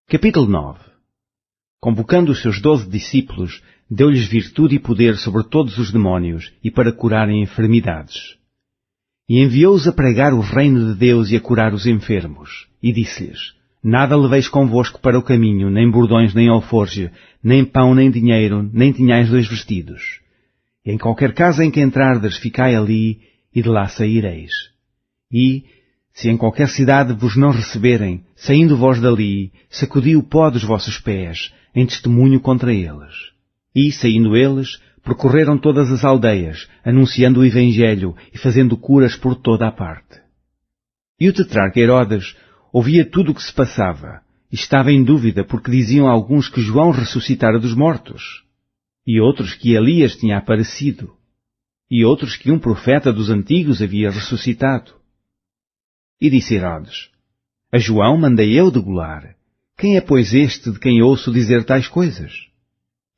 Capítulo 9. Convocando os seus 12 discípulos, deu-lhes virtude e poder sobre todos os demónios e para curarem enfermidades. E enviou-os a pregar o reino de Deus e a curar os enfermos. E disse-lhes: Nada leveis convosco para o caminho, nem bordões, nem alforje, nem pão, nem dinheiro, nem tenhais 2 vestidos. E em qualquer casa em que entrardes, ficai ali, e de lá saireis. E, se em qualquer cidade vos não receberem, saindo vós dali, sacudi o pó dos vossos pés, em testemunho contra eles. E, saindo eles, percorreram todas as aldeias, anunciando o Evangelho e fazendo curas por toda a parte. E o tetrarca Herodes ouvia tudo o que se passava, e estava em dúvida, porque diziam alguns que João ressuscitara dos mortos, e outros que Elias tinha aparecido, e outros que um profeta dos antigos havia ressuscitado. E disse Herodes: A João mandei eu degolar. Quem é, pois, este de quem ouço dizer tais coisas?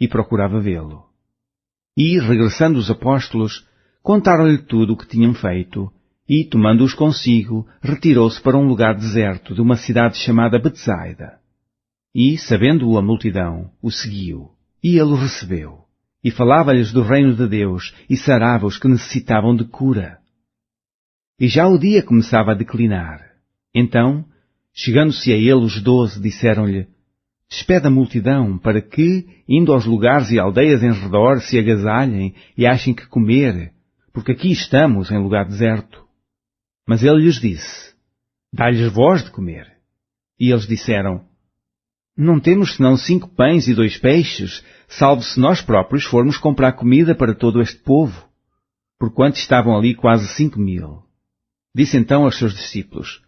E procurava vê-lo. E, regressando os apóstolos, contaram-lhe tudo o que tinham feito, e, tomando-os consigo, retirou-se para um lugar deserto de uma cidade chamada Betsaida. E, sabendo-o a multidão, o seguiu, e ele o recebeu, e falava-lhes do reino de Deus, e sarava os que necessitavam de cura. E já o dia começava a declinar. Então, chegando-se a ele os 12, disseram-lhe: Despede a multidão, para que, indo aos lugares e aldeias em redor, se agasalhem e achem que comer, porque aqui estamos em lugar deserto. Mas ele lhes disse: Dá-lhes vós de comer. E eles disseram: Não temos senão 5 pães e 2 peixes, salvo se nós próprios formos comprar comida para todo este povo, porquanto estavam ali quase 5.000. Disse então aos seus discípulos: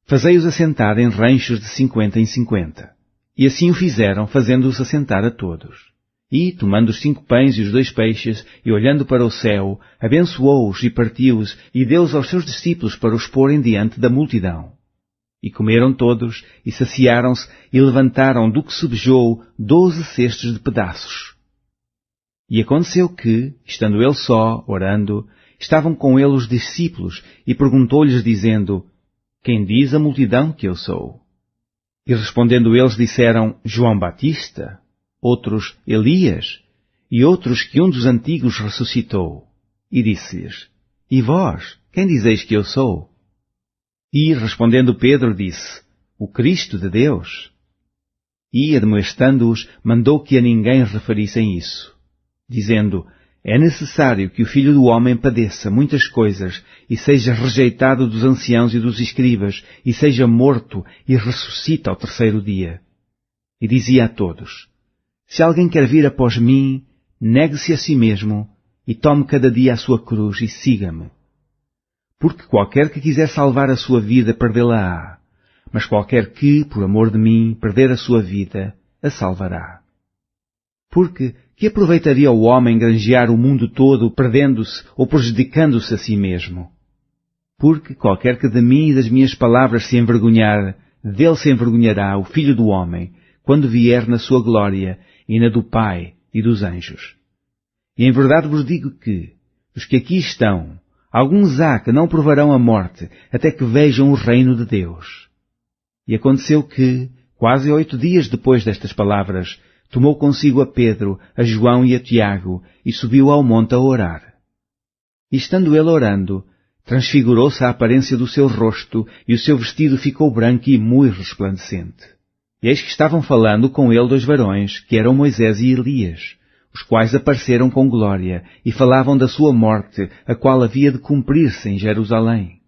Fazei-os assentar em ranchos de 50 em 50. E assim o fizeram, fazendo-os assentar a todos. E, tomando os 5 pães e os 2 peixes, e olhando para o céu, abençoou-os e partiu-os, e deu-os aos seus discípulos para os porem diante da multidão. E comeram todos, e saciaram-se, e levantaram do que sobejou 12 cestos de pedaços. E aconteceu que, estando ele só, orando, estavam com ele os discípulos, e perguntou-lhes, dizendo: Quem diz a multidão que eu sou? E respondendo eles disseram: João Batista, outros Elias, e outros que um dos antigos ressuscitou. E disse-lhes: E vós, quem dizeis que eu sou? E, respondendo Pedro, disse: O Cristo de Deus. E, admoestando-os, mandou que a ninguém referissem isso, dizendo: É necessário que o Filho do Homem padeça muitas coisas, e seja rejeitado dos anciãos e dos escribas, e seja morto, e ressuscite ao 3º dia. E dizia a todos: Se alguém quer vir após mim, negue-se a si mesmo, e tome cada dia a sua cruz, e siga-me. Porque qualquer que quiser salvar a sua vida, perdê-la-á, mas qualquer que, por amor de mim, perder a sua vida, a salvará. Porque que aproveitaria o homem granjear o mundo todo, perdendo-se ou prejudicando-se a si mesmo? Porque qualquer que de mim e das minhas palavras se envergonhar, dele se envergonhará o Filho do Homem, quando vier na sua glória e na do Pai e dos anjos. E em verdade vos digo que, os que aqui estão, alguns há que não provarão a morte, até que vejam o reino de Deus. E aconteceu que, quase 8 dias depois destas palavras, tomou consigo a Pedro, a João e a Tiago, e subiu ao monte a orar. E estando ele orando, transfigurou-se a aparência do seu rosto, e o seu vestido ficou branco e muito resplandecente. E eis que estavam falando com ele 2 varões, que eram Moisés e Elias, os quais apareceram com glória, e falavam da sua morte, a qual havia de cumprir-se em Jerusalém.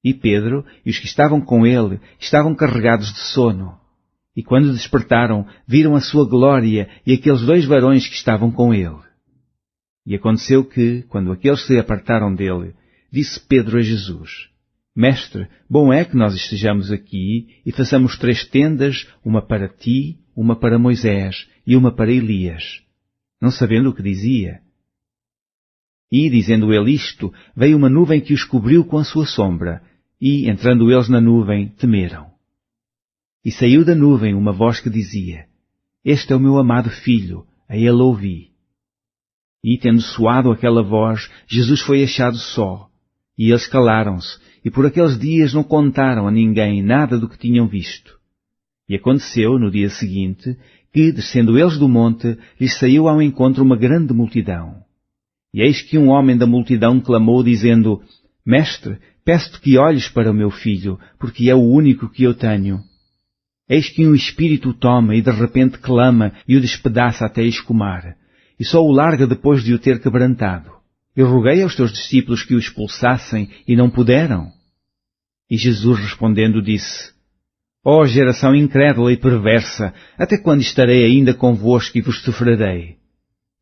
E Pedro e os que estavam com ele estavam carregados de sono. E quando despertaram, viram a sua glória e aqueles 2 varões que estavam com ele. E aconteceu que, quando aqueles se apartaram dele, disse Pedro a Jesus: Mestre, bom é que nós estejamos aqui e façamos 3 tendas, uma para ti, uma para Moisés e uma para Elias. Não sabendo o que dizia. E, dizendo ele isto, veio uma nuvem que os cobriu com a sua sombra, e, entrando eles na nuvem, temeram. E saiu da nuvem uma voz que dizia: Este é o meu amado filho, a ele ouvi. E, tendo soado aquela voz, Jesus foi achado só, e eles calaram-se, e por aqueles dias não contaram a ninguém nada do que tinham visto. E aconteceu, no dia seguinte, que, descendo eles do monte, lhes saiu ao encontro uma grande multidão. E eis que um homem da multidão clamou, dizendo: Mestre, peço-te que olhes para o meu filho, porque é o único que eu tenho. Eis que um espírito o toma e de repente clama e o despedaça até escumar, e só o larga depois de o ter quebrantado. Eu roguei aos teus discípulos que o expulsassem e não puderam. E Jesus respondendo disse: Ó geração incrédula e perversa, até quando estarei ainda convosco e vos sofrerei?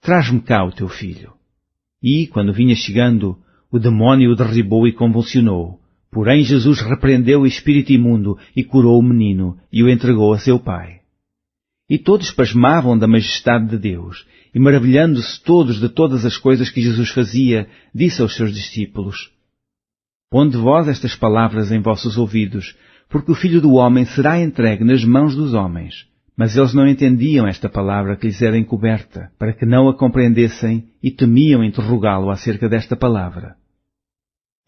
Traz-me cá o teu filho. E, quando vinha chegando, o demónio o derribou e convulsionou. Porém Jesus repreendeu o espírito imundo e curou o menino e o entregou a seu pai. E todos pasmavam da majestade de Deus, e maravilhando-se todos de todas as coisas que Jesus fazia, disse aos seus discípulos: Ponde vós estas palavras em vossos ouvidos, porque o Filho do Homem será entregue nas mãos dos homens. Mas eles não entendiam esta palavra que lhes era encoberta, para que não a compreendessem, e temiam interrogá-lo acerca desta palavra.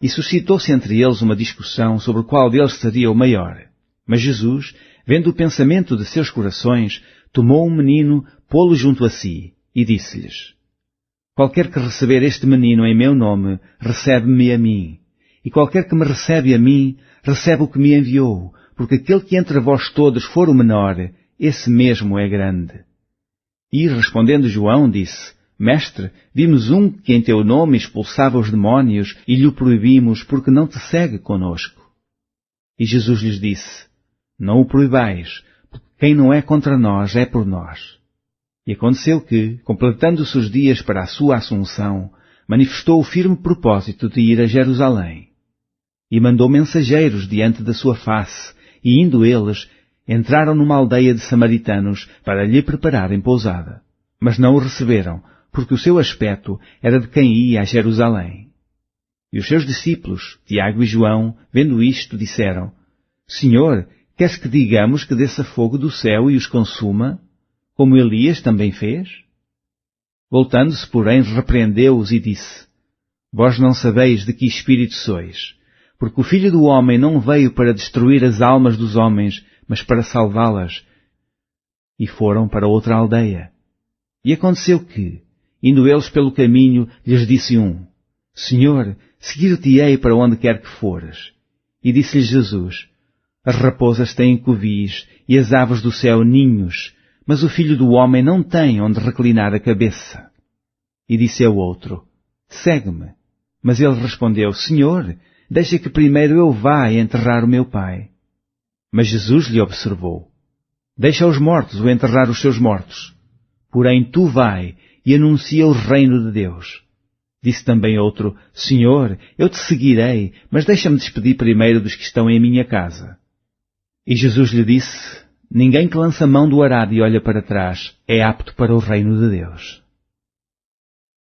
E suscitou-se entre eles uma discussão sobre qual deles seria o maior. Mas Jesus, vendo o pensamento de seus corações, tomou um menino, pô-lo junto a si, e disse-lhes: Qualquer que receber este menino em meu nome, recebe-me a mim. E qualquer que me recebe a mim, recebe o que me enviou, porque aquele que entre vós todos for o menor, esse mesmo é grande. E, respondendo João, disse: Mestre, vimos um que em teu nome expulsava os demónios e lhe o proibimos porque não te segue conosco. E Jesus lhes disse: Não o proibais, porque quem não é contra nós é por nós. E aconteceu que, completando-se os dias para a sua assunção, manifestou o firme propósito de ir a Jerusalém. E mandou mensageiros diante da sua face, e indo eles, entraram numa aldeia de samaritanos para lhe prepararem pousada. Mas não o receberam, porque o seu aspecto era de quem ia a Jerusalém. E os seus discípulos, Tiago e João, vendo isto, disseram: Senhor, queres que digamos que desça fogo do céu e os consuma, como Elias também fez? Voltando-se, porém, repreendeu-os e disse: Vós não sabeis de que espírito sois, porque o Filho do Homem não veio para destruir as almas dos homens, mas para salvá-las. E foram para outra aldeia. E aconteceu que, indo eles pelo caminho, lhes disse um: Senhor, seguir-te-ei para onde quer que fores. E disse-lhes Jesus: As raposas têm covis e as aves do céu ninhos, mas o Filho do Homem não tem onde reclinar a cabeça. E disse ao outro: Segue-me. Mas ele respondeu: Senhor, deixa que primeiro eu vá enterrar o meu pai. Mas Jesus lhe observou: Deixa os mortos o enterrar os seus mortos. Porém tu vai e anuncia o reino de Deus. Disse também outro: Senhor, eu te seguirei, mas deixa-me despedir primeiro dos que estão em minha casa. E Jesus lhe disse: Ninguém que lança mão do arado e olha para trás é apto para o reino de Deus.